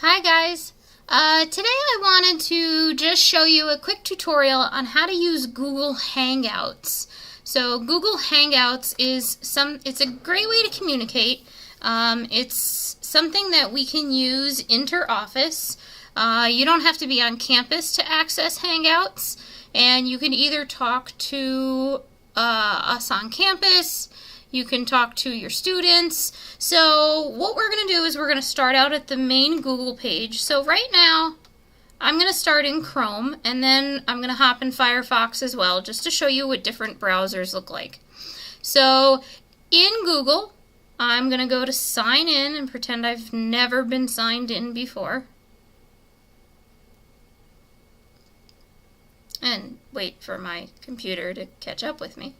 Hi guys! Today I wanted to just show you a quick tutorial on how to use Google Hangouts. So Google Hangouts is it's a great way to communicate. It's something that we can use inter-office. You don't have to be on campus to access Hangouts, and you can either talk to us on campus. You can talk to your students. So what we're going to do is we're going to start out at the main Google page. So right now, I'm going to start in Chrome, and then I'm going to hop in Firefox as well, just to show you what different browsers look like. So in Google, I'm going to go to sign in and pretend I've never been signed in before. And wait for my computer to catch up with me.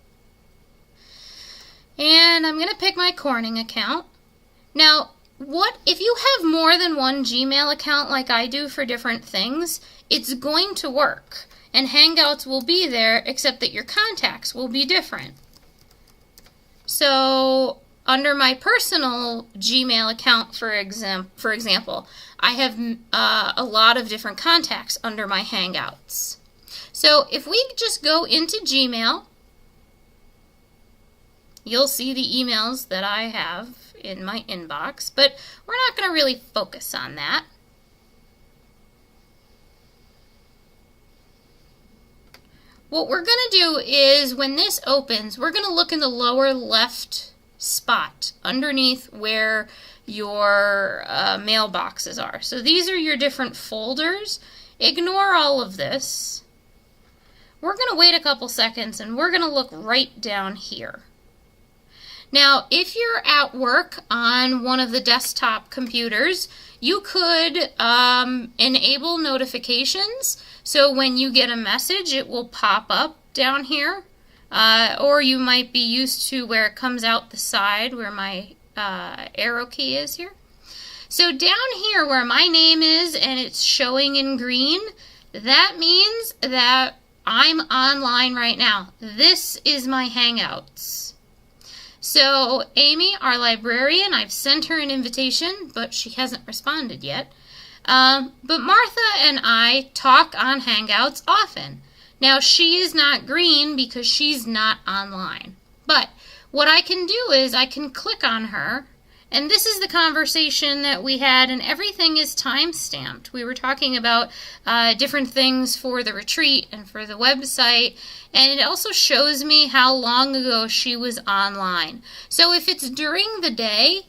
And I'm going to pick my Corning account. Now, if you have more than one Gmail account like I do for different things, it's going to work. And Hangouts will be there, except that your contacts will be different. So, under my personal Gmail account, for example, I have a lot of different contacts under my Hangouts. So, if we just go into Gmail, you'll see the emails that I have in my inbox, but we're not going to really focus on that. What we're going to do is, when this opens, we're going to look in the lower left spot underneath where your mailboxes are. So these are your different folders. Ignore all of this. We're going to wait a couple seconds and we're going to look right down here. Now, if you're at work on one of the desktop computers, you could enable notifications. So when you get a message, it will pop up down here. Or you might be used to where it comes out the side, where my arrow key is here. So down here where my name is and it's showing in green, that means that I'm online right now. This is my Hangouts. So Amy, our librarian, I've sent her an invitation, but she hasn't responded yet. But Martha and I talk on Hangouts often. Now, she is not green because she's not online. But what I can do is I can click on her, and this is the conversation that we had, and everything is time-stamped. We were talking about different things for the retreat and for the website, and it also shows me how long ago she was online. So if it's during the day,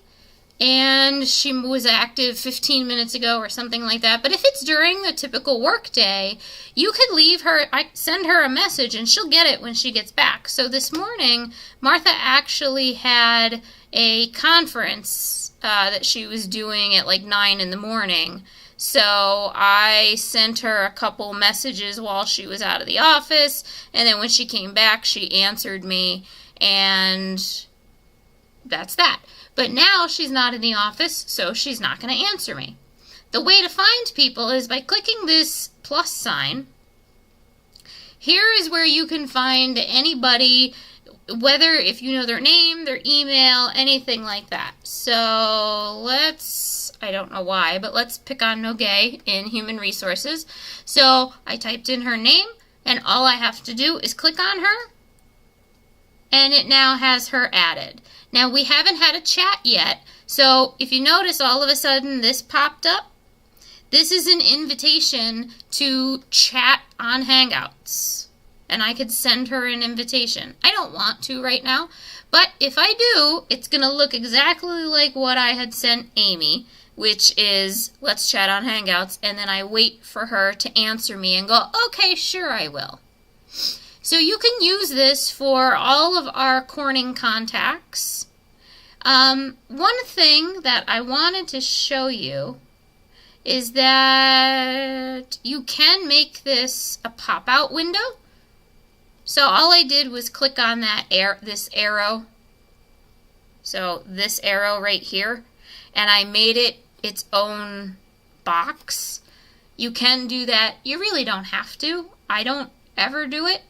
and she was active 15 minutes ago or something like that, but if it's during the typical work day, you could leave her, send her a message, and she'll get it when she gets back. So this morning, Martha actually had a conference that she was doing at like 9 in the morning. So I sent her a couple messages while she was out of the office, and then when she came back, she answered me, and that's that. But now she's not in the office, so she's not going to answer me. The way to find people is by clicking this plus sign. Here is where you can find anybody, whether if you know their name, their email, anything like that. So I don't know why, but let's pick on Nogay in Human Resources. So I typed in her name, and all I have to do is click on her, and it now has her added. Now, we haven't had a chat yet, so if you notice all of a sudden this popped up, this is an invitation to chat on Hangouts. And I could send her an invitation. I don't want to right now, but if I do, it's going to look exactly like what I had sent Amy, which is, let's chat on Hangouts, and then I wait for her to answer me and go, okay, sure I will. So you can use this for all of our Corning contacts. One thing that I wanted to show you is that you can make this a pop-out window. So all I did was click on this arrow. So this arrow right here, and I made it its own box. You can do that. You really don't have to. I don't ever do it.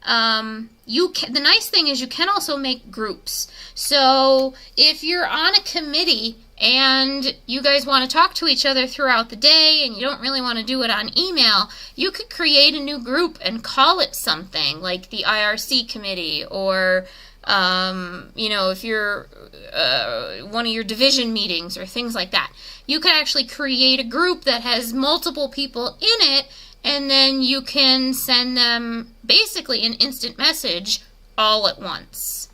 The nice thing is you can also make groups. So if you're on a committee and you guys want to talk to each other throughout the day and you don't really want to do it on email, you could create a new group and call it something like the IRC committee, or if you're one of your division meetings or things like that. You could actually create a group that has multiple people in it, and then you can send them basically an instant message all at once.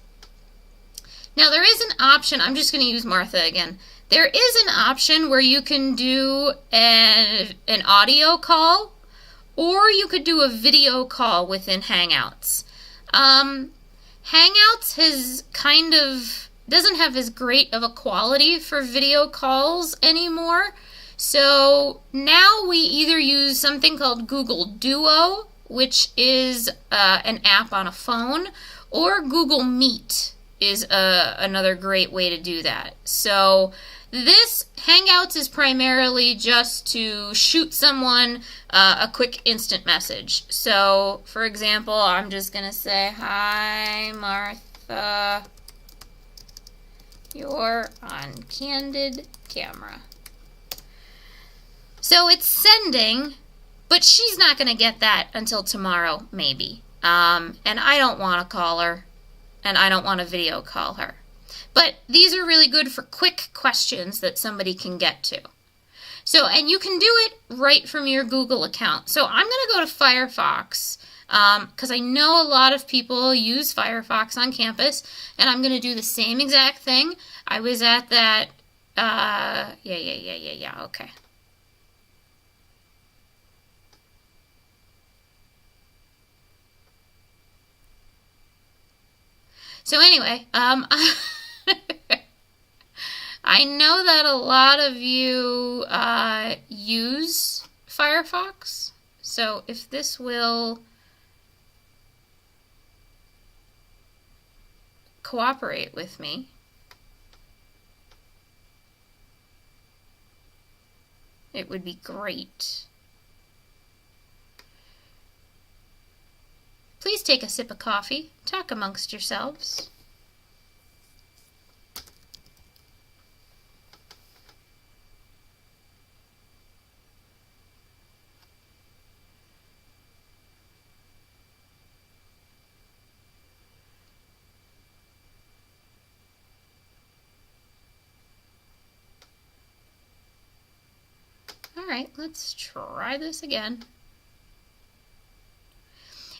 Now there is an option, I'm just going to use Martha again. There is an option where you can do an audio call, or you could do a video call within Hangouts. Hangouts doesn't have as great of a quality for video calls anymore. So now we either use something called Google Duo, which is an app on a phone, or Google Meet is another great way to do that. So this Hangouts is primarily just to shoot someone a quick instant message. So, for example, I'm just going to say, "Hi, Martha, you're on candid camera." So it's sending, but she's not going to get that until tomorrow, maybe. And I don't want to call her, and I don't want to video call her. But these are really good for quick questions that somebody can get to. So, and you can do it right from your Google account. So I'm going to go to Firefox, because I know a lot of people use Firefox on campus, and I'm going to do the same exact thing. I was at that, okay. So anyway, I know that a lot of you use Firefox, so if this will cooperate with me, it would be great. Please take a sip of coffee, talk amongst yourselves. All right, let's try this again.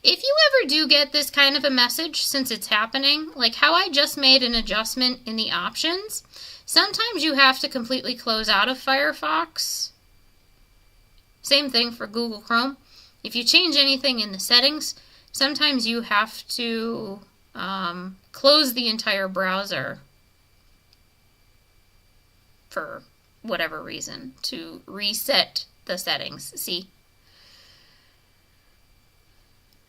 If you ever do get this kind of a message, since it's happening, like how I just made an adjustment in the options, sometimes you have to completely close out of Firefox. Same thing for Google Chrome. If you change anything in the settings, sometimes you have to close the entire browser for whatever reason to reset the settings. See?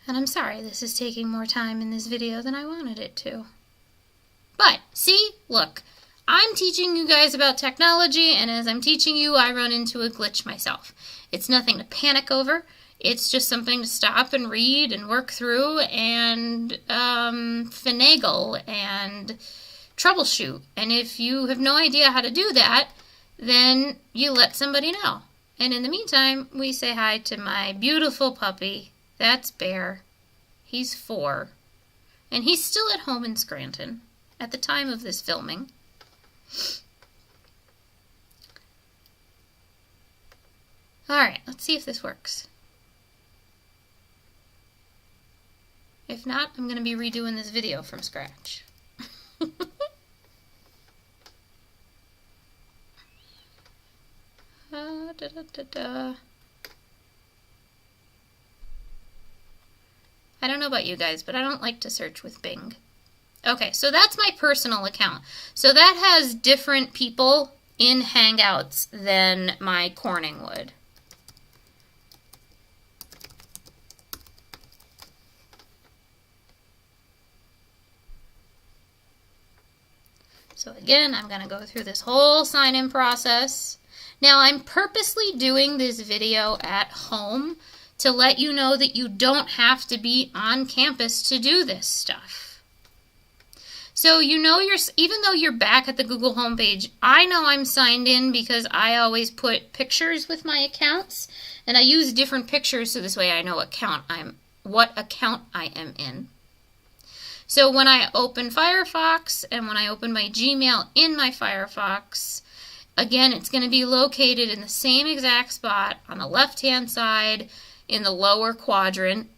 And I'm sorry this is taking more time in this video than I wanted it to. But, see, look, I'm teaching you guys about technology, and as I'm teaching you, I run into a glitch myself. It's nothing to panic over. It's just something to stop and read and work through and finagle and troubleshoot. And if you have no idea how to do that, then you let somebody know. And in the meantime, we say hi to my beautiful puppy. That's Bear. He's 4. And he's still at home in Scranton at the time of this filming. Alright, let's see if this works. If not, I'm going to be redoing this video from scratch. I don't know about you guys, but I don't like to search with Bing. Okay, so that's my personal account. So that has different people in Hangouts than my Corning would. So again, I'm going to go through this whole sign-in process. Now, I'm purposely doing this video at home to let you know that you don't have to be on campus to do this stuff. So you know even though you're back at the Google homepage, I know I'm signed in because I always put pictures with my accounts, and I use different pictures so this way I know what account I am in. So when I open Firefox and when I open my Gmail in my Firefox, again, it's going to be located in the same exact spot on the left-hand side in the lower quadrant.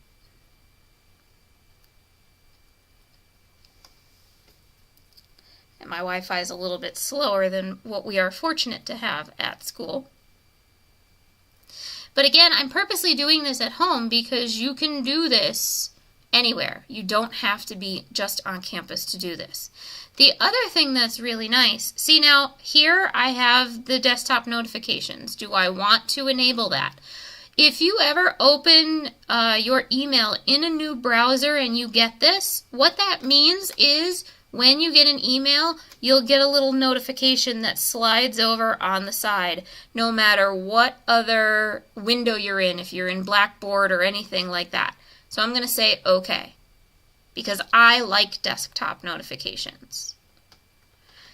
And my Wi-Fi is a little bit slower than what we are fortunate to have at school. But again, I'm purposely doing this at home because you can do this anywhere. You don't have to be just on campus to do this. The other thing that's really nice, see now here I have the desktop notifications. Do I want to enable that? If you ever open your email in a new browser and you get this, what that means is when you get an email, you'll get a little notification that slides over on the side, no matter what other window you're in, if you're in Blackboard or anything like that. So I'm going to say OK, because I like desktop notifications.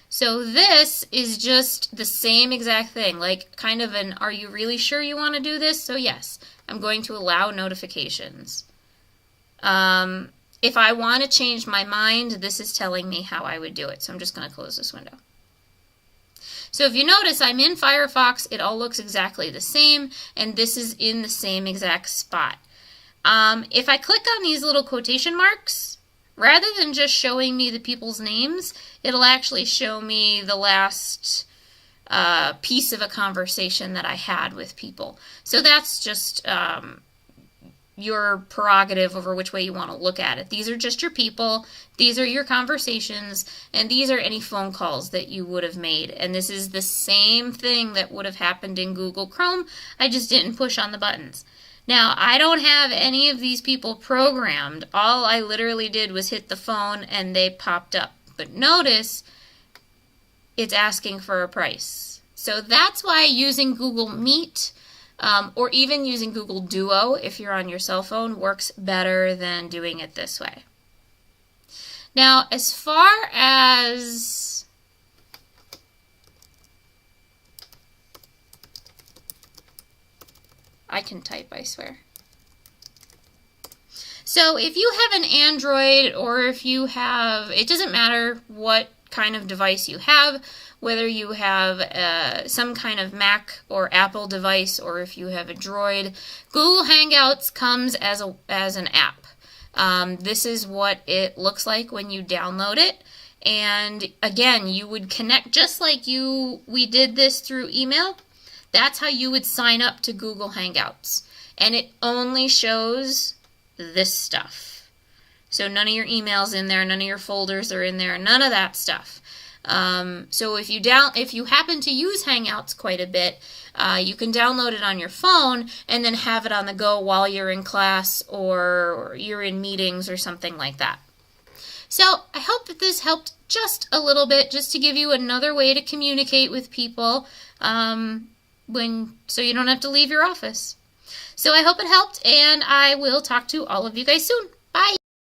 So this is just the same exact thing, like kind of an, are you really sure you want to do this? So yes, I'm going to allow notifications. If I want to change my mind, this is telling me how I would do it. So I'm just going to close this window. So if you notice, I'm in Firefox. It all looks exactly the same, and this is in the same exact spot. If I click on these little quotation marks, rather than just showing me the people's names, it'll actually show me the last piece of a conversation that I had with people. So that's just your prerogative over which way you want to look at it. These are just your people, these are your conversations, and these are any phone calls that you would have made. And this is the same thing that would have happened in Google Chrome. I just didn't push on the buttons. Now, I don't have any of these people programmed. All I literally did was hit the phone and they popped up. But notice, it's asking for a price. So that's why using Google Meet or even using Google Duo, if you're on your cell phone, works better than doing it this way. Now, as far as I can type, I swear. So if you have an Android or if you have, it doesn't matter what kind of device you have, whether you have some kind of Mac or Apple device or if you have a Droid, Google Hangouts comes as an app. This is what it looks like when you download it. And again, you would connect just like we did this through email. That's how you would sign up to Google Hangouts. And it only shows this stuff. So none of your emails in there, none of your folders are in there, none of that stuff. So if you happen to use Hangouts quite a bit, you can download it on your phone and then have it on the go while you're in class or you're in meetings or something like that. So I hope that this helped just a little bit, just to give you another way to communicate with people so you don't have to leave your office. So I hope it helped, and I will talk to all of you guys soon.